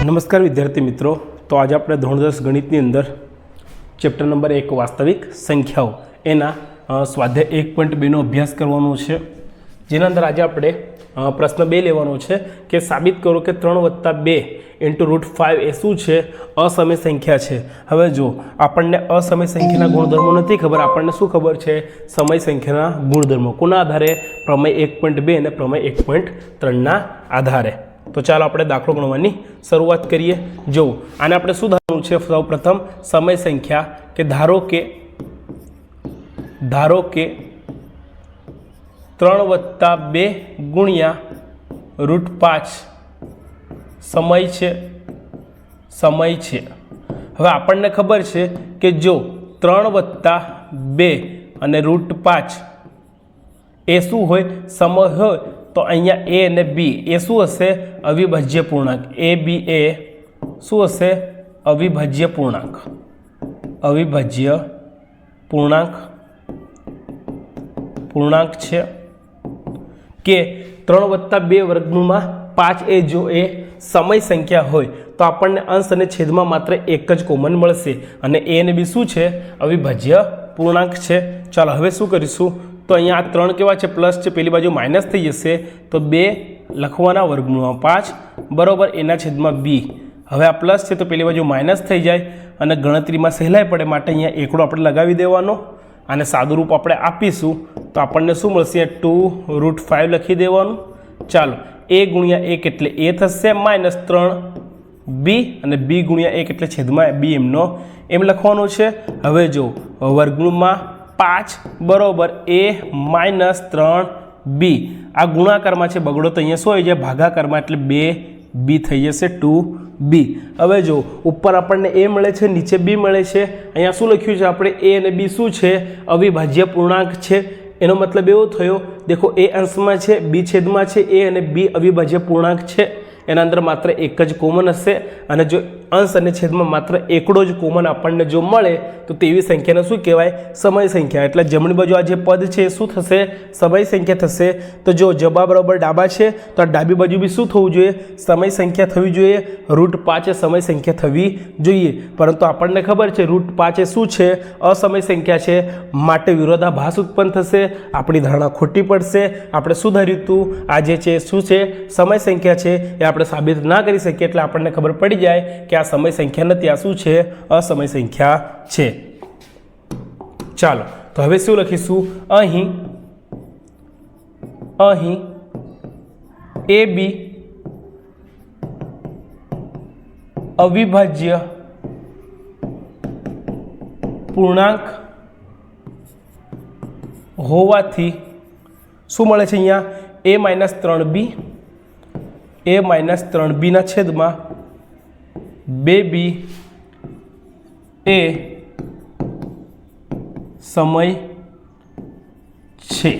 નમસ્કાર વિદ્યાર્થી મિત્રો, તો આજે આપણે ધોરણ 10 ગણિતની અંદર ચેપ્ટર નંબર 1 વાસ્તવિક સંખ્યાઓ એના સ્વાધ્યાય 1.2 નો અભ્યાસ કરવાનો છે, જેના અંદર આજે આપણે પ્રશ્ન 2 લેવાનો છે કે સાબિત કરો કે 3 + 2 × √5 એ શું છે? અસમય સંખ્યા છે। હવે જો આપણને અસમય સંખ્યાના ગુણધર્મો નથી ખબર, આપણને શું ખબર છે? સમય સંખ્યાના ગુણધર્મો। કોના આધારે? પ્રમેય 1.2 અને પ્રમેય 1.3ના આધારે। તો ચાલો આપણે દાખલો ગણવાની શરૂઆત કરીએ। જો આને આપણે શું ધારવાનું છે? સૌ પ્રથમ સમય સંખ્યા કે ધારો કે 3 + 2 × √5 સમય છે। હવે આપણને ખબર છે કે જો 3 + 2 અને √5 એ શું હોય? સમય હોય તો અહીંયા a અને b એ શું હશે? અવિભાજ્ય પૂર્ણાંક। a b એ શું હશે? અવિભાજ્ય પૂર્ણાંક છે કે 3 + 2 વર્ગમૂળમાં 5 એ જો એ સમય સંખ્યા હોય તો આપણને અંશ અને છેદમાં માત્ર એક જ કોમન મળશે, અને a અને b શું છે? અવિભાજ્ય પૂર્ણાંક છે। ચાલો હવે શું કરીશું? તો અહીંયા આ 3 કેવા છે? પ્લસ છે, પેલી બાજુ માઇનસ થઈ જશે, તો 2 લખવાના વર્ગમૂળમાં 5 બરાબર એના છેદમાં b। હવે આ પ્લસ છે તો પેલી બાજુ માઇનસ થઈ જાય અને ગણતરીમાં સહેલાઈ પડે માટે અહીંયા એકડો આપણે લગાવી દેવાનો અને સાદું રૂપ આપણે આપીશું તો આપણને શું મળશે? 2√5 લખી દેવાનું। ચાલો a × 1 એટલે a થશે, -3b અને b × 1 એટલે છેદમાં b એમ લખવાનું છે। હવે જો વર્ગમૂળમાં 5 બરાબર a -3b આ ગુણાકારમાં છે, બગડો તો અહીંયા શું આવી જાય? ભાગાકારમાં, એટલે 2b થઈ જશે, 2b। હવે જો ઉપર આપણને a મળે છે, નીચે b મળે છે, અહીંયા શું લખ્યું છે આપણે? a અને b શું છે? અવિભાજ્ય પૂર્ણાંક છે। એનો મતલબ એવો થયો, દેખો a અંશમાં છે, b છેદમાં છે, a અને b અવિભાજ્ય પૂર્ણાંક છે, એના અંદર માત્ર એક જ કોમન હશે, અને જો અંશ અને છેદમાં માત્ર એકડો જ કોમન આપણને જો મળે તો તેવી સંખ્યાને શું કહેવાય? સમય સંખ્યા। એટલે જમણી બાજુ આ જે પદ છે એ શું થશે? સમય સંખ્યા થશે। તો જો જબા બરાબર ડાબા છે તો આ ડાબી બાજુ બી શું થવું જોઈએ? સમય સંખ્યા થવી જોઈએ। √5 એ સમય સંખ્યા થવી જોઈએ, પરંતુ આપણને ખબર છે √5 એ શું છે? અસમય સંખ્યા છે, માટે વિરોધાભાસ ઉત્પન્ન થશે, આપણી ધારણા ખોટી પડશે। આપણે શું ધાર્યું હતું? આ જે છે શું છે? સમય સંખ્યા છે, એ આપણે સાબિત ના કરી શકીએ, એટલે આપણને ખબર પડી જાય કે આ સમય સંખ્યા નથી, આ શું છે? અસમય સંખ્યા છે। ચાલો તો હવે શું લખીશું? અહીં ab અવિભાજ્ય પૂર્ણાંક હોવાથી શું મળે છે? અહીંયા a -3b ના છેદમાં 2b એ સમય છે,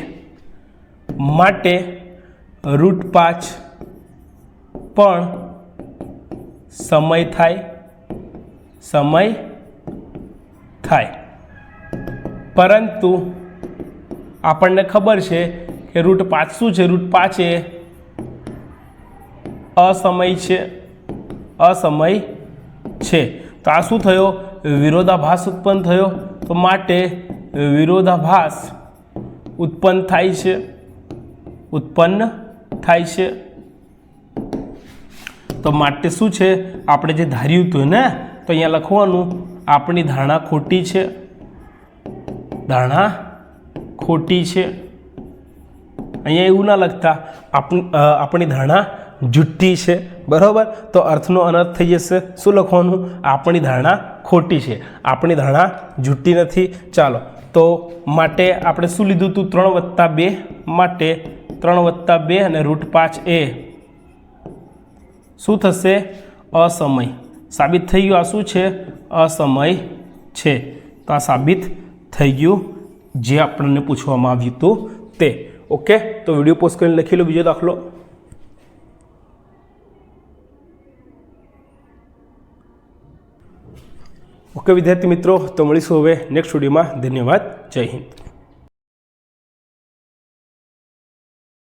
માટે √5 પણ સમય થાય। પરંતુ આપણને ખબર છે કે √5 શું છે? √5 એ અસમય છે। તો આ શું થયો? વિરોધાભાસ ઉત્પન્ન થયો, તો માટે વિરોધાભાસ ઉત્પન્ન થાય છે। તો માટે શું છે? આપણે જે ધાર્યું હતું ને, તો અહીંયા લખવાનું આપણી ધારણા ખોટી છે, અહીંયા એવું ના લખતા, આપણી ધારણા જુઠ્ઠી છે, બરાબર? તો અર્થનો અનર્થ થઈ જશે। શું લખવાનું? આપણી ધારણા ખોટી છે, આપણી ધારણા જુઠ્ઠી નથી। ચાલો તો માટે આપણે શું લીધું હતું? 3 + 2 માટે 3 + 2 અને √5 એ શું થશે? અસમય। સાબિત થઈ ગયું આ શું છે? અસમય છે। તો આ સાબિત થઈ ગયું જે આપણને પૂછવામાં આવ્યું હતું તે। ઓકે, તો વિડીયો પોઝ કરીને લખી લો બીજો દાખલો। ઓકે વિદ્યાર્થી મિત્રો, તો મળીશું હવે નેક્સ્ટ વિડીયોમાં। ધન્યવાદ, જય હિન્દ।